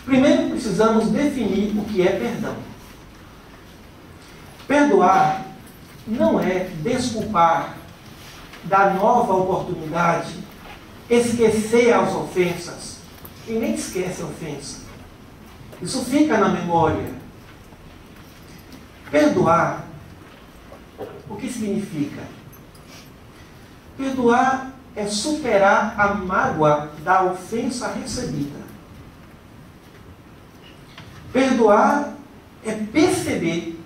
Primeiro precisamos definir o que é perdão. Perdoar não é desculpar, dar nova oportunidade, esquecer as ofensas. Ninguém esquece a ofensa. Isso fica na memória. Perdoar, o que significa? Perdoar é superar a mágoa da ofensa recebida. Perdoar é perceber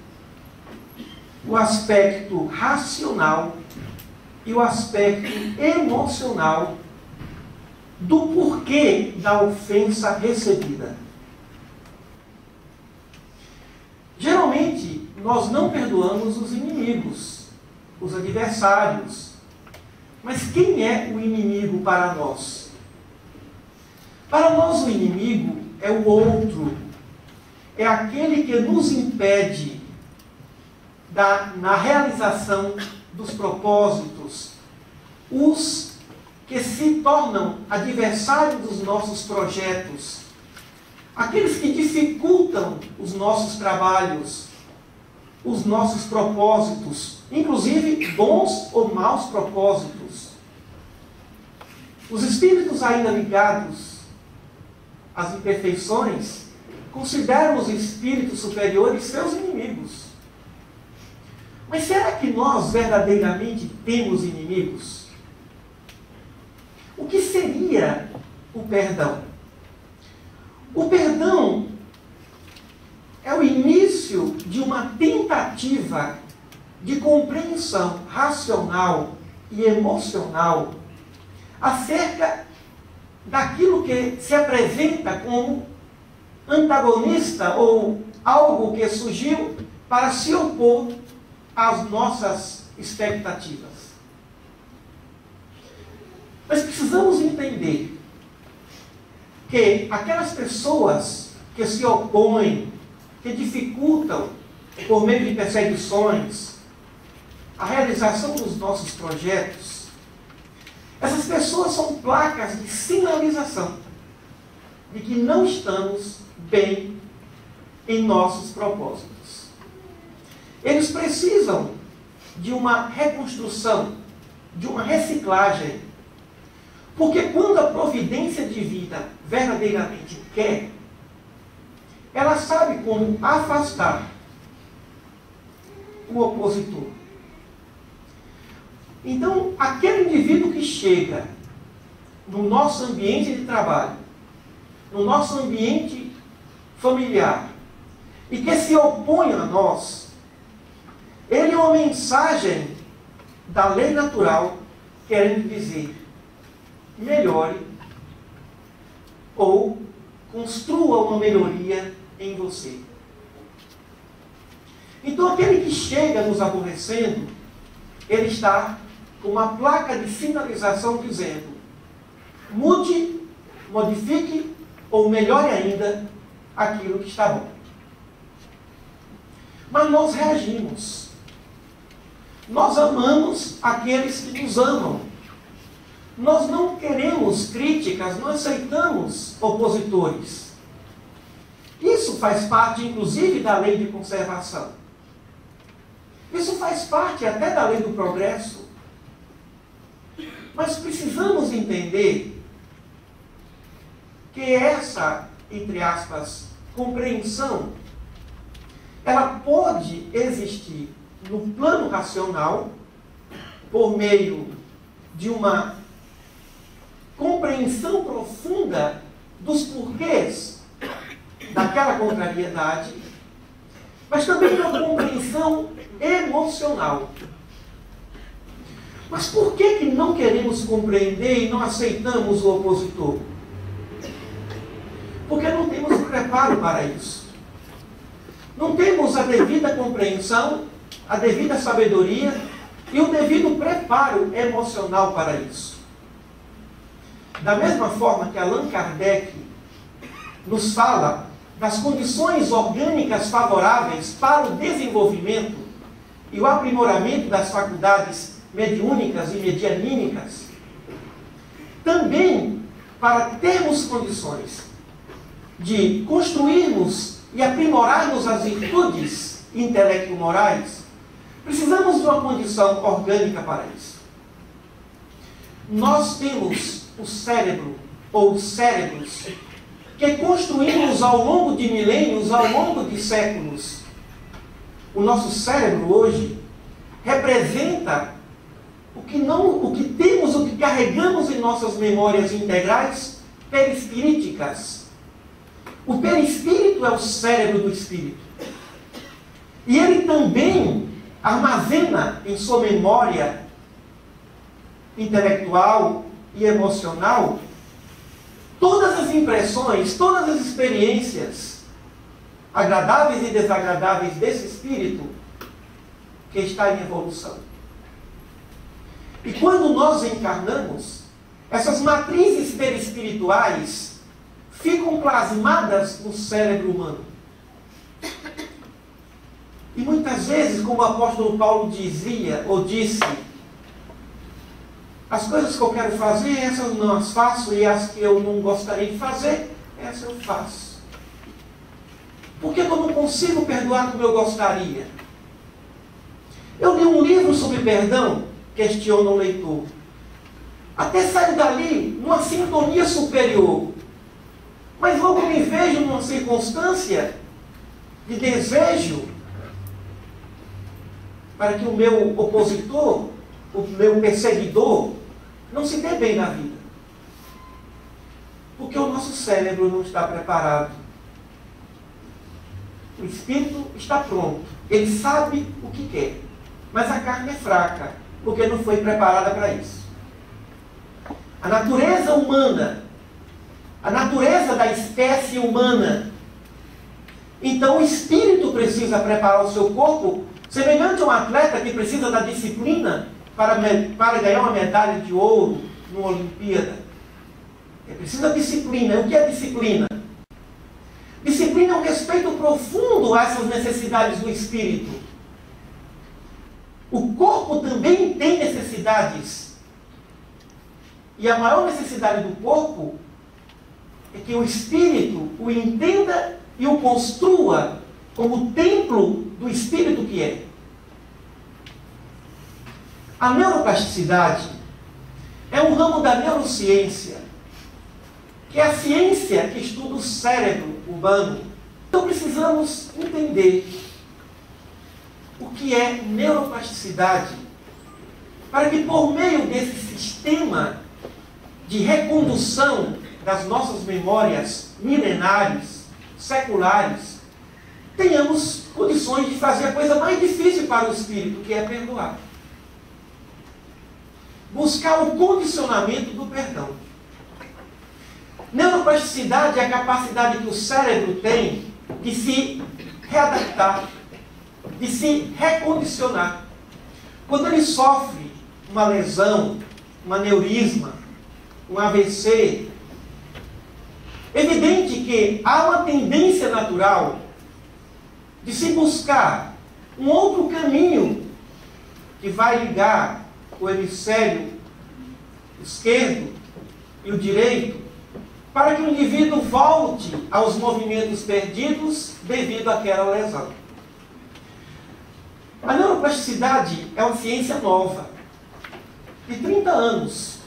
o aspecto racional e o aspecto emocional do porquê da ofensa recebida. Geralmente, nós não perdoamos os inimigos, os adversários. Mas quem é o inimigo para nós? Para nós, o inimigo é o outro. É aquele que nos impede na realização dos propósitos. Os que se tornam adversários dos nossos projetos. Aqueles que dificultam os nossos trabalhos, os nossos propósitos, inclusive bons ou maus propósitos. Os espíritos ainda ligados às imperfeições consideram os espíritos superiores seus inimigos. Mas será que nós verdadeiramente temos inimigos? O que seria o perdão? O perdão é o início de uma tentativa de compreensão racional e emocional acerca daquilo que se apresenta como antagonista ou algo que surgiu para se opor às nossas expectativas. Mas precisamos entender que aquelas pessoas que se opõem, que dificultam, por meio de perseguições, a realização dos nossos projetos, essas pessoas são placas de sinalização de que não estamos bem em nossos propósitos. Eles precisam de uma reconstrução, de uma reciclagem, porque quando a providência divina verdadeiramente quer, ela sabe como afastar o opositor. Então, aquele indivíduo que chega no nosso ambiente de trabalho, no nosso ambiente familiar, e que se opõe a nós, ele é uma mensagem da lei natural querendo dizer: melhore ou construa uma melhoria em você. Então, aquele que chega nos aborrecendo, ele está com uma placa de sinalização dizendo: mude, modifique ou melhore ainda aquilo que está bom. Mas nós reagimos. Nós amamos aqueles que nos amam. Nós não queremos críticas, não aceitamos opositores. Isso faz parte, inclusive, da lei de conservação. Isso faz parte até da lei do progresso. Mas precisamos entender que essa, entre aspas, compreensão, ela pode existir no plano racional, por meio de uma compreensão profunda dos porquês daquela contrariedade, mas também uma compreensão emocional. Mas por que não queremos compreender e não aceitamos o opositor? Porque não temos preparo para isso. Não temos a devida compreensão, a devida sabedoria e o devido preparo emocional para isso. Da mesma forma que Allan Kardec nos fala das condições orgânicas favoráveis para o desenvolvimento e o aprimoramento das faculdades mediúnicas e medianímicas, também para termos condições de construirmos e aprimorarmos as virtudes intelecto-morais, precisamos de uma condição orgânica para isso. Nós temos o cérebro, ou os cérebros, que construímos ao longo de milênios, ao longo de séculos. O nosso cérebro hoje representa o que temos, o que carregamos em nossas memórias integrais perispiríticas. O perispírito é o cérebro do espírito. E ele também armazena em sua memória intelectual e emocional todas as impressões, todas as experiências agradáveis e desagradáveis desse espírito que está em evolução. E quando nós encarnamos, essas matrizes perispirituais ficam plasmadas no cérebro humano. E muitas vezes, como o apóstolo Paulo dizia, ou disse, as coisas que eu quero fazer, essas eu não as faço, e as que eu não gostaria de fazer, essas eu faço. Por que eu não consigo perdoar como eu gostaria? Eu li um livro sobre perdão, questiona o leitor. Até saio dali numa sintonia superior. Mas logo me vejo numa circunstância de desejo para que o meu opositor, o meu perseguidor, não se dê bem na vida. Porque o nosso cérebro não está preparado. O espírito está pronto. Ele sabe o que quer. Mas a carne é fraca, porque não foi preparada para isso. A natureza humana, a natureza da espécie humana. Então o espírito precisa preparar o seu corpo, semelhante a um atleta que precisa da disciplina para ganhar uma medalha de ouro numa Olimpíada. Ele precisa da disciplina. O que é disciplina? Disciplina é um respeito profundo a essas necessidades do espírito. O corpo também tem necessidades. E a maior necessidade do corpo é que o espírito o entenda e o construa como templo do espírito que é. A neuroplasticidade é um ramo da neurociência, que é a ciência que estuda o cérebro humano. Então precisamos entender o que é neuroplasticidade, para que por meio desse sistema de recondução das nossas memórias milenares, seculares, tenhamos condições de fazer a coisa mais difícil para o espírito, que é perdoar. Buscar o condicionamento do perdão. Neuroplasticidade é a capacidade que o cérebro tem de se readaptar, de se recondicionar. Quando ele sofre uma lesão, um aneurisma, um AVC, é evidente que há uma tendência natural de se buscar um outro caminho que vai ligar o hemisfério esquerdo e o direito, para que o indivíduo volte aos movimentos perdidos devido àquela lesão. A neuroplasticidade é uma ciência nova, de 30 anos.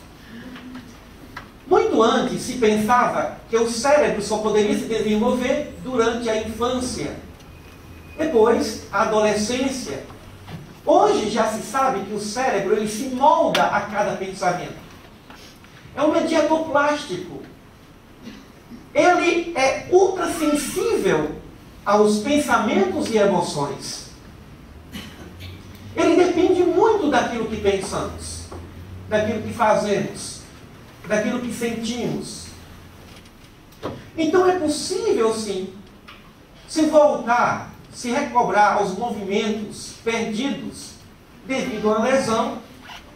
Muito antes se pensava que o cérebro só poderia se desenvolver durante a infância, depois a adolescência. Hoje já se sabe que o cérebro ele se molda a cada pensamento. É um mediador plástico. Ele é ultrassensível aos pensamentos e emoções. Ele depende muito daquilo que pensamos, daquilo que fazemos, daquilo que sentimos. Então é possível, sim, se voltar, se recobrar aos movimentos perdidos devido a uma lesão.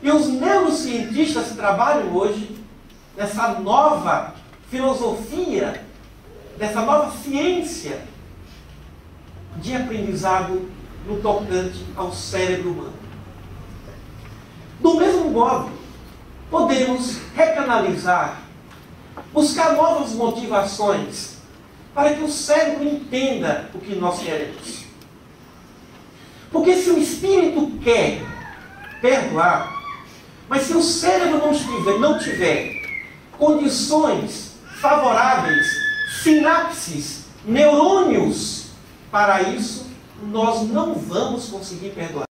E os neurocientistas trabalham hoje nessa nova filosofia, dessa nova ciência de aprendizado no tocante ao cérebro humano. Do mesmo modo, podemos recanalizar, buscar novas motivações para que o cérebro entenda o que nós queremos. Porque se o espírito quer perdoar, mas se o cérebro não tiver condições favoráveis, sinapses, neurônios para isso, nós não vamos conseguir perdoar.